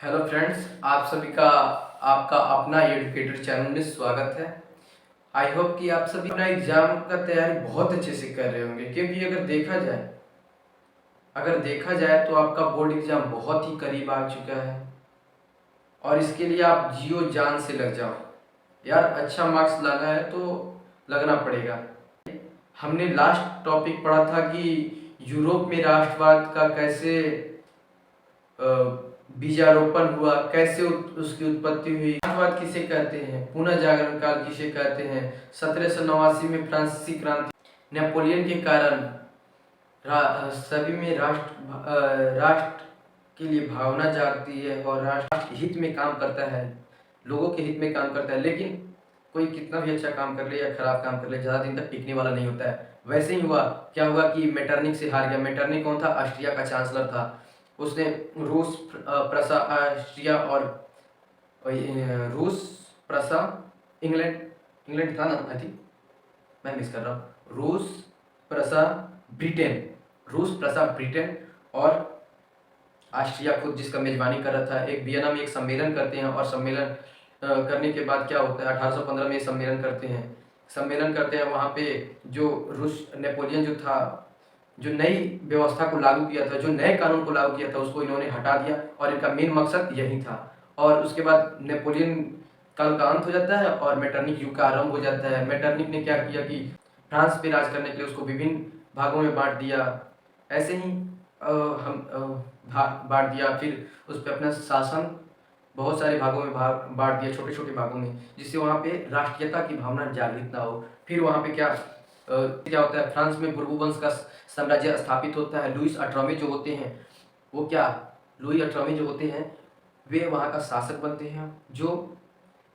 Hello friends, आप सभी का आपका अपना एजुकेटेड चैनल में स्वागत है। आई होप कि आप सभी अपना एग्जाम का तैयारी बहुत अच्छे से कर रहे होंगे, क्योंकि अगर देखा जाए तो आपका बोर्ड एग्जाम बहुत ही करीब आ चुका है और इसके लिए आप जियो जान से लग जाओ यार। अच्छा मार्क्स लाना है तो लगना पड़ेगा। हमने लास्ट टॉपिक पढ़ा था कि यूरोप में राष्ट्रवाद का कैसे अ, बीजारोपण हुआ, कैसे उसकी उत्पत्ति हुई, राष्ट्रवाद किसे कहते हैं, पुनः जागरण काल किसे कहते हैं, 1789 में फ्रांसीसी क्रांति, नेपोलियन के कारण सभी में राष्ट्र के लिए भावना जागती है और राष्ट्र हित में काम करता है, लोगों के हित में काम करता है। लेकिन कोई कितना भी अच्छा काम कर ले या खराब काम कर ले, ज़्यादा दिन तक टिकने वाला नहीं होता है। वैसे ही हुआ, क्या हुआ कि मेटरनिक से हार गया। मेटरनिक कौन था? ऑस्ट्रिया का चांसलर था। उसने रूस, प्रसा, ऑस्ट्रिया और रूस, प्रसा, इंग्लैंड, इंग्लैंड था ना आई थिंक, मैं मिस कर रहा हूँ। प्रसा ब्रिटेन रूस, प्रसा, ब्रिटेन और ऑस्ट्रिया खुद, जिसका मेजबानी कर रहा था। एक वियना में एक सम्मेलन करते हैं और सम्मेलन करने के बाद क्या होता है, 1815 में सम्मेलन करते हैं। वहाँ पे जो रूस, नेपोलियन जो था, जो नई व्यवस्था को लागू किया था, जो नए कानून को लागू किया था, उसको इन्होंने हटा दिया और इनका मेन मकसद यही था। और उसके बाद नेपोलियन काल का अंत हो जाता है और मेटरनिक युग का आरंभ हो जाता है। मेटरनिक ने क्या किया कि फ्रांस पे राज करने के लिए उसको विभिन्न भागों में बांट दिया। ऐसे ही बांट दिया, फिर उस पर अपना शासन बहुत सारे भागों में बांट दिया, छोटे छोटे भागों में, जिससे वहाँ पे राष्ट्रीयता की भावना जागृत ना हो। फिर वहाँ पे क्या होता है, फ्रांस में बुर्बो वंश का साम्राज्य स्थापित होता है। लुईस अठारहवें जो होते हैं, वो क्या लुई अठारहवें जो होते हैं, वे वहाँ का शासक बनते हैं, जो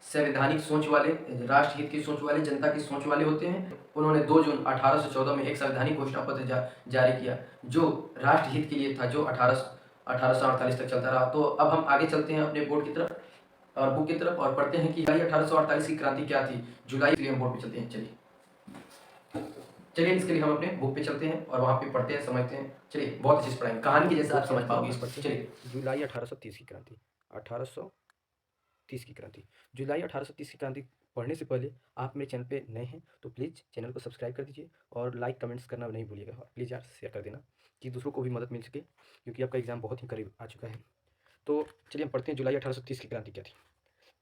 संवैधानिक सोच वाले, राष्ट्रहित की सोच वाले, जनता की सोच वाले होते हैं। उन्होंने 2 जून 1814 में एक संवैधानिक घोषणा पत्र जारी किया, जो राष्ट्रहित के लिए था, जो 1848 तक चलता रहा। तो अब हम आगे चलते हैं अपने बोर्ड की तरफ और बुक की तरफ और पढ़ते हैं कि जुलाई 1848 की क्रांति क्या थी। जुलाई के लिए हम बोर्ड पे चलते हैं। चलिए इसके लिए हम अपने बुक पे चलते हैं और वहाँ पे पढ़ते हैं, समझते हैं। चलिए, बहुत अच्छे से पढ़ाएंगे, कहानी के जैसा आप समझ पाओगे इस पर। चलिए, जुलाई 1830 की क्रांति। 1830 की क्रांति। जुलाई 1830 की क्रांति पढ़ने से पहले आप मेरे चैनल पे नए हैं तो प्लीज़ चैनल को सब्सक्राइब कर दीजिए और लाइक कमेंट्स करना नहीं भूलिएगा। और प्लीज़ यार शेयर कर देना कि दूसरों को भी मदद मिल सके, क्योंकि आपका एग्ज़ाम बहुत ही करीब आ चुका है। तो चलिए हम पढ़ते हैं जुलाई 1830 की क्रांति क्या थी।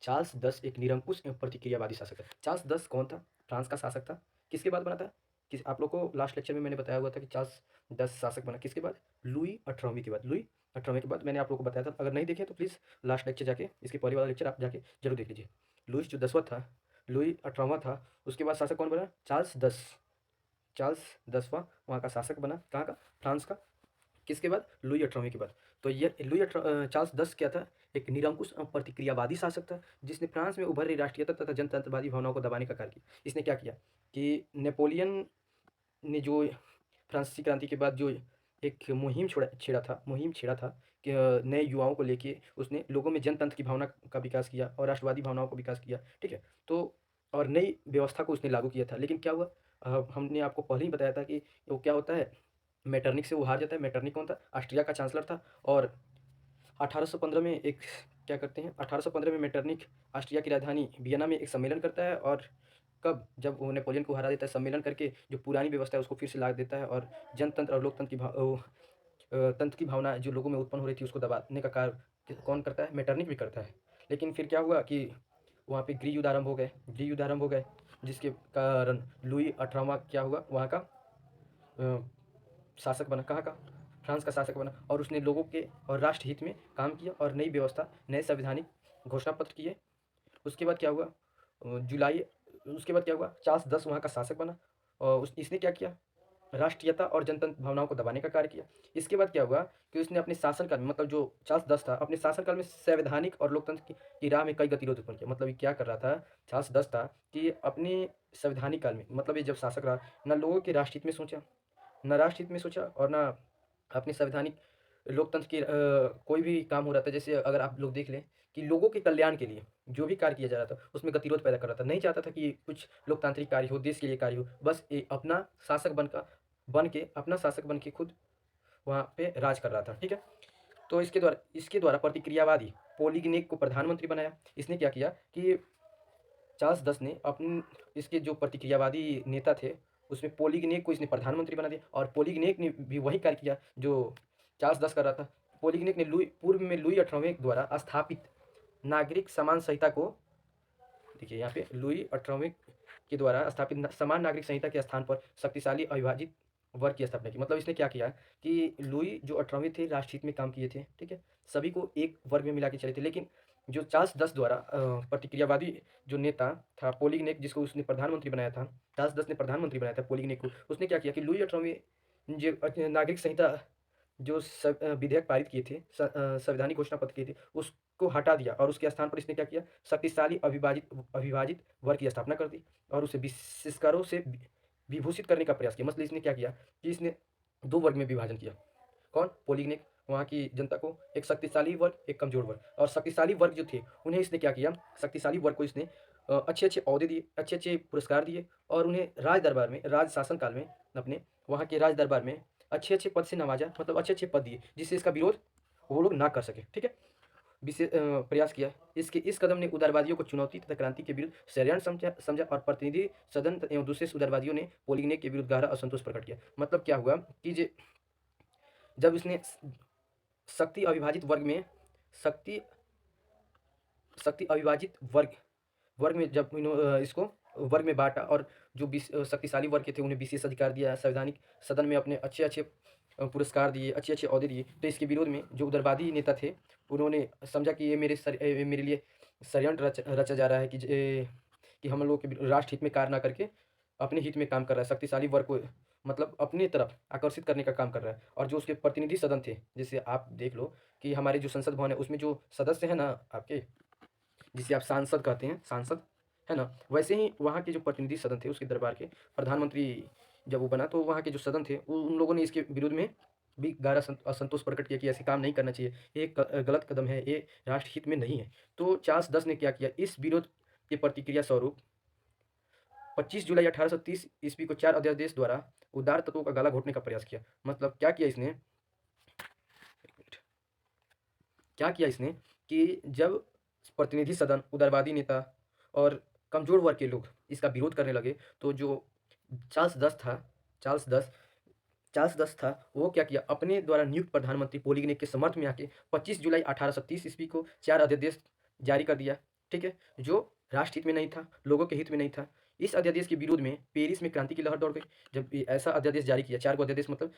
चार्ल्स दस एक निरंकुश एवं प्रतिक्रियावादी शासक था। चार्ल्स दस कौन था? फ्रांस का शासक था। किसके बाद बना था? किस आप लोग को लास्ट लेक्चर में मैंने बताया हुआ था कि चार्ल्स दस शासक बना किसके बाद? लुई अठारहवीं के बाद। लुई अठारहवीं के बाद मैंने आप लोग को बताया था। अगर नहीं देखे तो प्लीज़ लास्ट लेक्चर जाके, इसके पहले वाला लेक्चर आप जाके जरूर देख लीजिए। लुईस जो दसवां था, लुई अठारहवां था, उसके बाद शासक कौन बना? चार्ल्स दस। चार्ल्स दसवां वहाँ का शासक बना। कहाँ का? फ्रांस का। किसके बाद? लुई अठारहवीं के बाद। तो ये चार्ल्स दस क्या था? एक निरंकुश और प्रतिक्रियावादी शासक था, जिसने फ्रांस में उभर रही राष्ट्रीयता तथा जनतंत्रवादी भावनाओं को दबाने का कार्य किया। इसने क्या किया कि नेपोलियन ने जो फ्रांसीसी क्रांति के बाद जो एक मुहिम छेड़ा था कि नए युवाओं को लेके उसने लोगों में जनतंत्र की भावना का विकास किया और राष्ट्रवादी भावनाओं को विकास किया। ठीक है? तो और नई व्यवस्था को उसने लागू किया था। लेकिन क्या हुआ? हमने आपको पहले ही बताया था कि वो क्या होता है, मेटरनिक से वो हार जाता है। मेटरनिक कौन था? ऑस्ट्रिया का चांसलर था। और 1815 में एक क्या करते हैं, 1815 में मेटरनिक ऑस्ट्रिया की राजधानी वियना में एक सम्मेलन करता है। और कब? जब वो नेपोलियन को हरा देता है, सम्मेलन करके जो पुरानी व्यवस्था है उसको फिर से ला देता है और जनतंत्र और लोकतंत्र की तंत्र की भावना जो लोगों में उत्पन्न हो रही थी उसको दबाने का कार्य कौन करता है? मेटरनिक भी करता है। लेकिन फिर क्या हुआ कि वहाँ पे गृह युद्ध आरंभ हो गए, जिसके कारण लुई अठारहवां क्या हुआ, वहाँ का शासक बना। कहाँ का? फ्रांस का शासक बना। और उसने लोगों के और राष्ट्रहित में काम किया और नई व्यवस्था, नए संवैधानिक घोषणा पत्र किए। उसके बाद क्या हुआ? जुलाई उसके बाद क्या हुआ? चार्ल्स दस वहाँ का शासक बना और इसने क्या किया? राष्ट्रीयता और जनतंत्र भावनाओं को दबाने का कार्य किया। इसके बाद क्या हुआ कि उसने अपने शासनकाल में, मतलब जो चार्ल्स दस था, अपने शासनकाल में संवैधानिक और लोकतंत्र की राह में कई गतिरोध उत्पन्न किया। मतलब ये क्या कर रहा था चार्ल्स दस था कि अपने संवैधानिक काल में, मतलब ये जब शासक रहा, न लोगों के राष्ट्रहित में सोचा, न राष्ट्रहित में सोचा और न अपने संवैधानिक लोकतंत्र की कोई भी काम हो रहा था। जैसे अगर आप लोग देख लें कि लोगों के कल्याण के लिए जो भी कार्य किया जा रहा था उसमें गतिरोध पैदा कर रहा था। नहीं चाहता था कि कुछ लोकतांत्रिक कार्य हो, देश के लिए कार्य हो। बस ये अपना शासक बन के खुद वहाँ पे राज कर रहा था। ठीक है? तो इसके द्वारा प्रतिक्रियावादी पोलिगनेक को प्रधानमंत्री बनाया। इसने क्या किया कि चार्ल्स दस ने अपने इसके जो प्रतिक्रियावादी नेता थे उसमें पोलिगनेक को इसने प्रधानमंत्री बना दिया, और पोलिगनेक ने भी वही कार्य किया जो चार्ल्स दस कर रहा था। पोलिगनेक ने पूर्व में लुई 18वें द्वारा स्थापित नागरिक समान संहिता को, देखिए यहाँ पे लुई 18वें के द्वारा स्थापित समान नागरिक संहिता के स्थान पर शक्तिशाली अविभाजित वर्ग की स्थापना की। मतलब इसने क्या किया कि लुई जो 18वें थे राष्ट्रहित में काम किए थे, ठीक है, सभी को एक वर्ग में मिला के चले थे। लेकिन जो चार्ल्स दस द्वारा प्रतिक्रियावादी जो नेता था पोलिगनेक, जिसको उसने प्रधानमंत्री बनाया था, चार्ल्स दस ने प्रधानमंत्री बनाया था पोलिगनेक को, उसने क्या किया कि लुई 18वें जो नागरिक संहिता जो विधेयक पारित किए थे, संवैधानिक घोषणा पत्र किए थे, उसको हटा दिया और उसके स्थान पर इसने क्या किया, शक्तिशाली अविभाजित वर्ग की स्थापना कर दी और उसे विशेषकारों से विभूषित करने का प्रयास किया। मतलब इसने क्या किया कि इसने दो वर्ग में विभाजन किया। कौन? पोलिगनेक वहाँ की जनता को, एक शक्तिशाली वर्ग, एक कमजोर वर्ग। और शक्तिशाली वर्ग जो थे उन्हें इसने क्या किया, शक्तिशाली वर्ग को इसने अच्छे अच्छे अहदे दिए, अच्छे अच्छे पुरस्कार दिए और उन्हें राज दरबार में, राज शासन काल में, अपने वहाँ के राज दरबार में अच्छे अच्छे पद से नवाजा, मतलब अच्छे अच्छे पद दिए जिससे इसका विरोध वो लोग ना कर सके। ठीक है, विशेष प्रयास किया। इस कदम ने उदारवादियों को चुनौती तथा क्रांति के विरुद्ध षड्यंत्र समझा और प्रतिनिधि सदन एवं दूसरे उदारवादियों ने पोलिगनेक के विरुद्ध गहरा असंतोष प्रकट किया। मतलब क्या हुआ कि जब इसने शक्ति अविभाजित वर्ग में शक्ति अविभाजित वर्ग में जब इसको वर्ग में बांटा और जो शक्तिशाली वर्ग के थे उन्हें विशेष अधिकार दिया, संवैधानिक सदन में अपने अच्छे अच्छे पुरस्कार दिए, अच्छे अच्छे अहदे दिए, तो इसके विरोध में जो उदारवादी नेता थे उन्होंने समझा कि ये मेरे लिए षड्यंत्र रचा जा रहा है कि हम लोग के राष्ट्र हित में कार्य ना करके अपने हित में काम कर रहा है, शक्तिशाली वर्ग को मतलब अपनी तरफ आकर्षित करने का काम कर रहा है। और जो उसके प्रतिनिधि सदन थे, जैसे आप देख लो कि हमारे जो संसद भवन है उसमें जो सदस्य हैं ना आपके, जिसे आप सांसद कहते हैं, सांसद है ना, वैसे ही वहाँ के जो प्रतिनिधि सदन थे उसके दरबार के प्रधानमंत्री जब वो बना तो वहाँ के जो सदन थे उन लोगों ने इसके विरोध में भी गहरा असंतोष प्रकट किया कि ऐसे काम नहीं करना चाहिए, ये गलत कदम है, ये राष्ट्र हित में नहीं है। तो चार्ल्स दस ने क्या किया, इस विरोध की प्रतिक्रिया स्वरूप 25 जुलाई 1830 ईस्वी को 4 अध्यादेश द्वारा उदार तत्वों का गला घोटने का प्रयास किया। मतलब क्या किया इसने, कि जब प्रतिनिधि सदन, उदारवादी नेता और कमजोर वर्ग के लोग इसका विरोध करने लगे तो जो चार्ल्स दस था वो क्या किया, अपने द्वारा नियुक्त प्रधानमंत्री पोलिगनेक के समर्थ में आके 25 जुलाई 1830 ईस्वी को 4 अध्यादेश जारी कर दिया। ठीक है, जो राष्ट्र हित में नहीं था, लोगों के हित में नहीं था। इस अध्यादेश के विरोध में पेरिस में क्रांति की लहर दौड़ गई। जब ऐसा अध्यादेश जारी किया, 4 अध्यादेश मतलब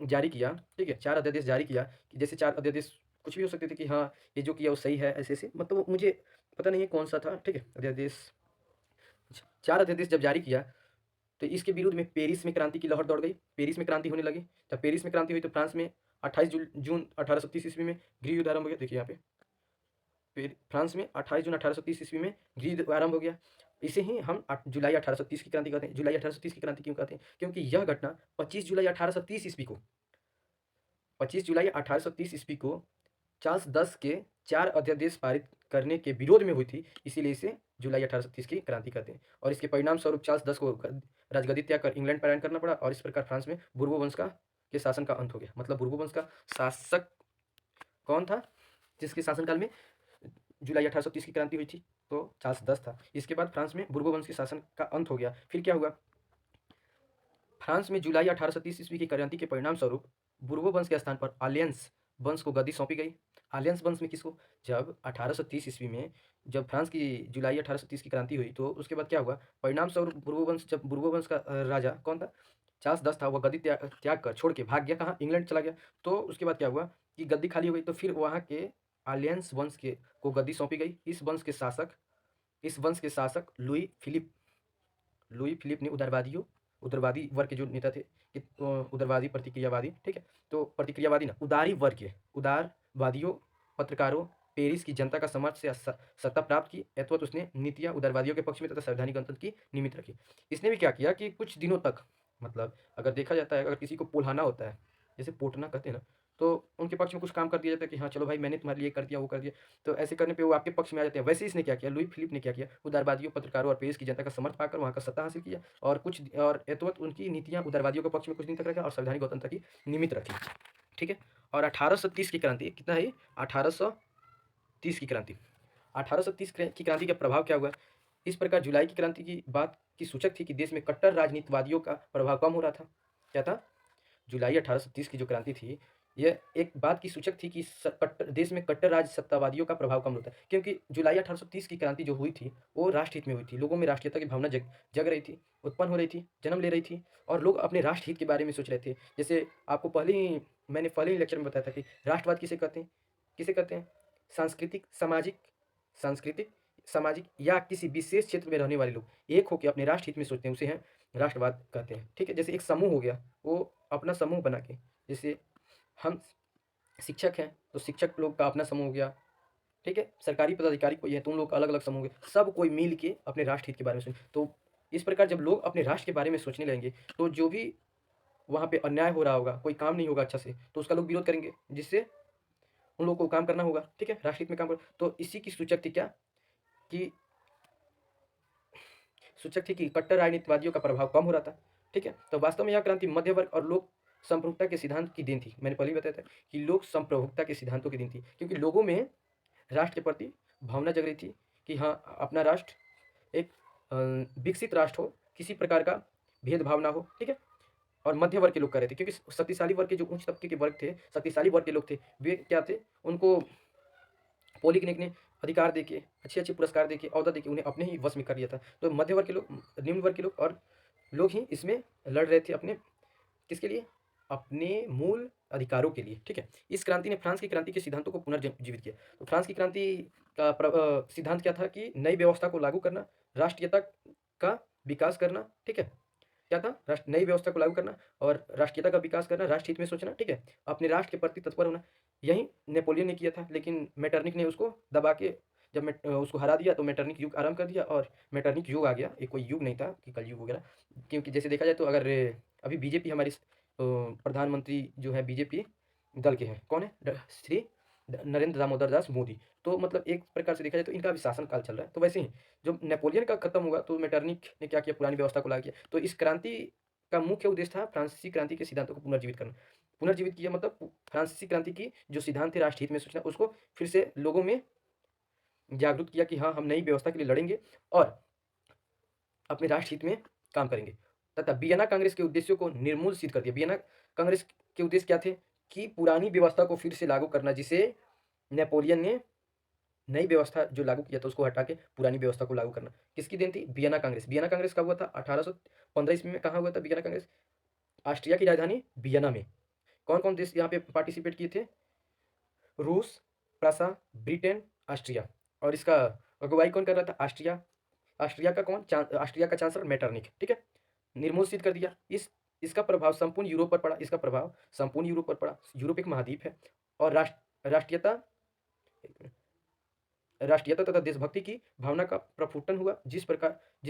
जारी किया, ठीक है, 4 अध्यादेश जारी किया कि जैसे 4 अध्यादेश कुछ भी हो सकते थे कि हाँ ये जो किया वो सही है, ऐसे ऐसे, मतलब मुझे पता नहीं है कौन सा था। ठीक है, अध्यादेश 4 अध्यादेश जब जारी किया तो इसके विरुद्ध में पेरिस में क्रांति की लहर दौड़ गई, पेरिस में क्रांति होने लगी। जब पेरिस में क्रांति हुई तो फ्रांस में 28 जून 1830 ईस्वी में गृह युद्ध आरंभ हो गया। देखिए यहाँ पे फ्रांस में 28 जून 1830 ईस्वी में गृह युद्ध आरंभ हो गया। इसे ही हम जुलाई 1830 की क्रांति कहते हैं। जुलाई 1830 की क्रांति क्यों कहते हैं, क्योंकि यह घटना 25 जुलाई 1830 ईस्वी को 25 जुलाई 1830 ईस्वी को चार्ल्स दस के 4 अध्यादेश पारित करने के विरोध में हुई थी, इसीलिए इसे जुलाई 1830 की क्रांति कहते हैं। और इसके परिणाम स्वरूप चार्ल्स दस को राजगद्दी त्याग कर इंग्लैंड पलायन करना पड़ा और इस प्रकार फ्रांस में बुर्बो वंश के शासन का अंत हो गया। मतलब बुर्बो वंश का शासक कौन था जिसके शासनकाल में जुलाई 1830 की क्रांति हुई थी, तो चार्ल्स दस था। इसके बाद फ्रांस में बुर्बो वंश के शासन का अंत हो गया। फिर क्या हुआ, फ्रांस में जुलाई 1830 ईस्वी की क्रांति के परिणाम स्वरूप बुर्बो वंश के स्थान पर आलियंस वंश को गद्दी सौंपी गई। आलियंस वंश में किसको, जब 1830 ईस्वी में जब फ्रांस की जुलाई 1830 की क्रांति हुई तो उसके बाद क्या हुआ, परिणाम स्वरूप बुर्बो वंश, जब बुर्बो वंश का राजा कौन था, चार्ल्स दस था, वह गद्दी त्याग कर छोड़ के भाग गया, कहाँ, इंग्लैंड चला गया। तो उसके बाद क्या हुआ कि गद्दी खाली हो गई, तो फिर वहाँ के आलियंस वंश को गद्दी सौंपी गई। इस वंश के शासक लुई फिलिप ने उदारवादी वर्ग के जो नेता थे, उदारवादी प्रतिक्रियावादी, ठीक है, तो प्रतिक्रियावादी ना उदारी वर्ग के उदारवादियों, पत्रकारों, पेरिस की जनता का समर्थ से सत्ता प्राप्त की। यथवत उसने नीतियां उदारवादियों के पक्ष में तथा संवैधानिक गणतंत्र की निमित्त रखी। इसने भी क्या किया कि कुछ दिनों तक, मतलब अगर देखा जाता है, अगर किसी को पोल्हाना होता है, जैसे पोटना कहते हैं ना, तो उनके पक्ष में कुछ काम कर दिया जाता है कि हाँ चलो भाई मैंने तुम्हारे लिए कर दिया, वो कर दिया, तो ऐसे करने पे वो आपके पक्ष में आ जाते हैं। वैसे इसने क्या किया, लुई फिलिप ने क्या किया, उदारवादियों, पत्रकारों और पेरिस की जनता का समर्थन पाकर वहाँ का सत्ता हासिल किया और यथवत उनकी नीतियां उदारवादियों के पक्ष में कुछ दिन तक रखा और संवैधानिक गणतंत्र की निमित्त रखी। ठीक है। और 1830 की क्रांति कितना है, 1830 की क्रांति, 1830 की क्रांति का प्रभाव क्या हुआ। इस प्रकार जुलाई की क्रांति की बात की सूचक थी कि देश में कट्टर राजनीतिवादियों का प्रभाव कम हो रहा था। क्या था, जुलाई 1830 की जो क्रांति थी, यह एक बात की सूचक थी कि देश में कट्टर राज सत्तावादियों का प्रभाव कम होता है, क्योंकि जुलाई 1830 की क्रांति जो हुई थी वो राष्ट्रहित में हुई थी। लोगों में राष्ट्रीयता की भावना जग रही थी, उत्पन्न हो रही थी, जन्म ले रही थी, और लोग अपने राष्ट्रहित के बारे में सोच रहे थे। जैसे आपको मैंने पहले ही लेक्चर में बताया था कि राष्ट्रवाद किसे कहते हैं, किसे कहते हैं, सांस्कृतिक सामाजिक सांस्कृतिक सामाजिक या किसी विशेष क्षेत्र में रहने वाले लोग एक होकर अपने राष्ट्रहित में सोचते हैं, उसे हैं राष्ट्रवाद कहते हैं। ठीक है, जैसे एक समूह हो गया, वो अपना समूह बना के, जैसे हम शिक्षक हैं तो शिक्षक लोग का अपना समूह हो गया। ठीक है, सरकारी पदाधिकारी कोई है तो उन लोग का अलग अलग समूह हो गया, सब कोई मिल के अपने राष्ट्रहित के बारे में सोच। तो इस प्रकार जब लोग अपने राष्ट्र के बारे में सोचने लगेंगे तो जो भी वहाँ पे अन्याय हो रहा होगा, कोई काम नहीं होगा अच्छा से, तो उसका लोग विरोध करेंगे, जिससे उन लोगों को काम करना होगा। ठीक है, राष्ट्रहित में काम कर, तो इसी की सूचक थी क्या, कि सूचक थी कि कट्टर राजनीतिवादियों का प्रभाव कम हो रहा था। ठीक है, तो वास्तव में यह क्रांति मध्य वर्ग और लोक संप्रभुता के सिद्धांत की देन थी। मैंने पहले ही बताया था कि लोक संप्रभुता के सिद्धांतों की देन थी, क्योंकि लोगों में राष्ट्र के प्रति भावना जग रही थी कि हाँ, अपना राष्ट्र एक विकसित राष्ट्र हो, किसी प्रकार का भेदभाव ना हो। ठीक है, और मध्य वर्ग के लोग कर रहे थे, क्योंकि शक्तिशाली वर्ग के जो उच्च तबके के वर्ग थे, शक्तिशाली वर्ग के लोग थे, वे क्या थे, उनको पॉलिटेक्निक ने अधिकार देके, अच्छे-अच्छे पुरस्कार देके, ओहदा देके उन्हें अपने ही वश में कर लिया था। तो मध्य वर्ग के लोग, निम्न वर्ग के लोग और लोग ही इसमें लड़ रहे थे अपने, किसके लिए, अपने मूल अधिकारों के लिए। ठीक है, इस क्रांति ने फ्रांस की क्रांति के सिद्धांतों को पुनर्जीवित किया। तो फ्रांस की क्रांति का सिद्धांत क्या था, कि नई व्यवस्था को लागू करना, राष्ट्रीयता का विकास करना। ठीक है, क्या था, राष्ट्र नई व्यवस्था को लागू करना और राष्ट्रीयता का विकास करना, राष्ट्र हित में सोचना। ठीक है, अपने राष्ट्र के प्रति तत्पर होना। यही नेपोलियन ने किया था, लेकिन मेटरनिक ने उसको दबा के, जब उसको हरा दिया तो मेटरनिक युग आरंभ कर दिया, और मेटरनिक युग आ गया। ये कोई युग नहीं था कि कलयुग वगैरह, क्योंकि जैसे देखा जाए तो अगर अभी बीजेपी हमारी प्रधानमंत्री जो है बीजेपी दल के हैं, कौन है, श्री नरेंद्र दामोदर दास मोदी। तो मतलब एक प्रकार से देखा जाए तो इनका भी शासन काल चल रहा है। तो वैसे ही जब नेपोलियन का खत्म हुआ तो मेटरनिक ने क्या किया, पुरानी व्यवस्था को लागू किया। तो इस क्रांति का मुख्य उद्देश्य था फ्रांसीसी क्रांति के सिद्धांतों को पुनर्जीवित करना। पुनर्जीवित किया मतलब फ्रांसीसी क्रांति की जो सिद्धांत थे राष्ट्रहित में सोचना, उसको फिर से लोगों में जागरूक किया कि हाँ, हम नई व्यवस्था के लिए लड़ेंगे और अपने राष्ट्रहित में काम करेंगे। तथा वियना कांग्रेस के उद्देश्यों को निर्मूल सिद्ध कर दिया। वियना कांग्रेस के उद्देश्य क्या थे, कि पुरानी व्यवस्था को फिर से लागू करना, जिसे नेपोलियन ने नई व्यवस्था जो लागू किया था उसको हटा के पुरानी व्यवस्था को लागू करना। किसकी देन थी, वियना कांग्रेस। वियना कांग्रेस कब हुआ था, 1815 ईस्वी में। कहाँ हुआ था वियना कांग्रेस, ऑस्ट्रिया की राजधानी वियना में। कौन कौन देश यहाँ पे पार्टिसिपेट किए थे, रूस, प्रसा, ब्रिटेन, ऑस्ट्रिया। और इसका अगुवाई कौन कर रहा था, ऑस्ट्रिया। ऑस्ट्रिया का कौन, ऑस्ट्रिया का चांसलर मेटरनिक। ठीक है, निर्मूल सिद्ध कर दिया। इसका प्रभाव संपूर्ण यूरोप पर पड़ा। इसका प्रभाव संपूर्ण यूरोप पर पड़ा। यूरोप एक महाद्वीप है, और राष्ट्रीयता राष्ट्रीयता तथा देशभक्ति की भावना का प्रफुटन हुआ। जिस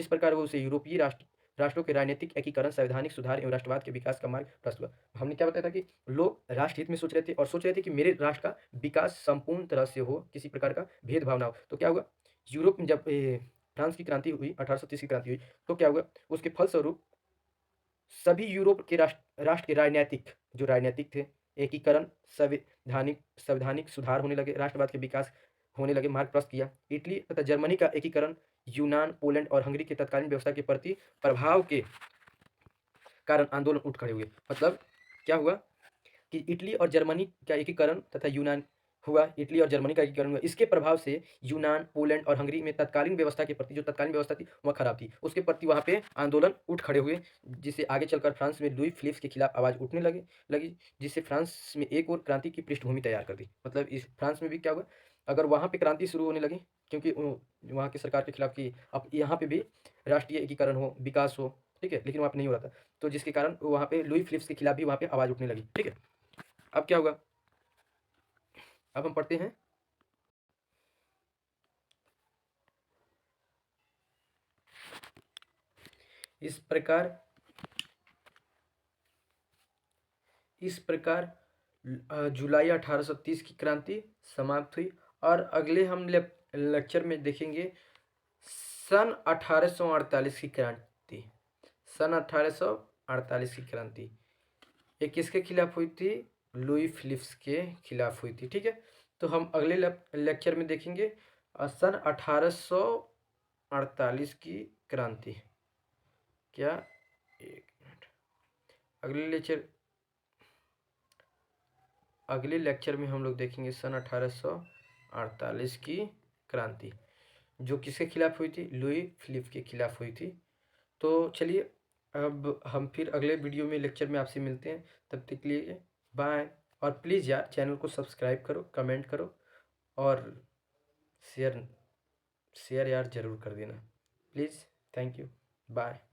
प्रकार वो उसे यूरोपीय राष्ट्रों के राजनीतिक एकीकरण, संवैधानिक सुधार एवं राष्ट्रवाद के विकास का मार्ग प्रशस्त हुआ। हमने क्या बताया था कि लोग राष्ट्रहित में सोच रहे थे, और सोच रहे थे कि मेरे राष्ट्र का विकास संपूर्ण तरह से हो, किसी प्रकार का भेदभाव ना हो। तो क्या हुआ, यूरोप में जब फ्रांस की क्रांति हुई, 1830 की क्रांति हुई, तो क्या हुआ, उसके फलस्वरूप सभी यूरोप के राष्ट्र के राजनीतिक थे, एकीकरण, संवैधानिक सुधार होने लगे, राष्ट्रवाद के विकास होने लगे, मार्ग प्रशस्त किया। इटली तथा जर्मनी का एकीकरण, यूनान, पोलैंड और हंगरी के तत्कालीन व्यवस्था के प्रति प्रभाव के कारण आंदोलन उठ खड़े हुए। मतलब क्या हुआ कि इटली और जर्मनी का एकीकरण तथा यूनान हुआ, इटली और जर्मनी का एकीकरण हुआ। इसके प्रभाव से यूनान, पोलैंड और हंगरी में तत्कालीन व्यवस्था के प्रति, जो तत्कालीन व्यवस्था थी वह खराब थी, उसके प्रति वहाँ पे आंदोलन उठ खड़े हुए, जिससे आगे चलकर फ्रांस में लुई फिलिप्स के खिलाफ आवाज़ उठने लगी, जिससे फ्रांस में एक और क्रांति की पृष्ठभूमि तैयार कर दी। मतलब इस फ्रांस में भी क्या हुआ, अगर वहाँ पे क्रांति शुरू होने लगी, क्योंकि वहाँ की सरकार के खिलाफ की, अब यहाँ पे भी राष्ट्रीय एकीकरण हो, विकास हो। ठीक है, लेकिन वहाँ पे नहीं हो रहा था, तो जिसके कारण वहाँ पे लुई फिलिप्स के खिलाफ भी वहाँ पे आवाज़ उठने लगी। ठीक है, अब क्या होगा, अब हम पढ़ते हैं इस प्रकार जुलाई 1830 की क्रांति समाप्त हुई। और अगले हम लेक्चर में देखेंगे सन 1848 की क्रांति। सन 1848 की क्रांति ये किसके खिलाफ हुई थी, लुई फिलिप्स के खिलाफ हुई थी। ठीक है, तो हम अगले लेक्चर में देखेंगे सन 1848 की क्रांति। क्या, एक मिनट, अगले लेक्चर में हम लोग देखेंगे सन 1848 की क्रांति, जो किसके खिलाफ हुई थी? लुई फिलिप के खिलाफ हुई थी। तो चलिए, अब हम फिर अगले वीडियो में लेक्चर में आपसे मिलते हैं। तब तक के लिए बाय। और प्लीज़ यार चैनल को सब्सक्राइब करो, कमेंट करो और शेयर यार ज़रूर कर देना प्लीज़। Thank you, bye.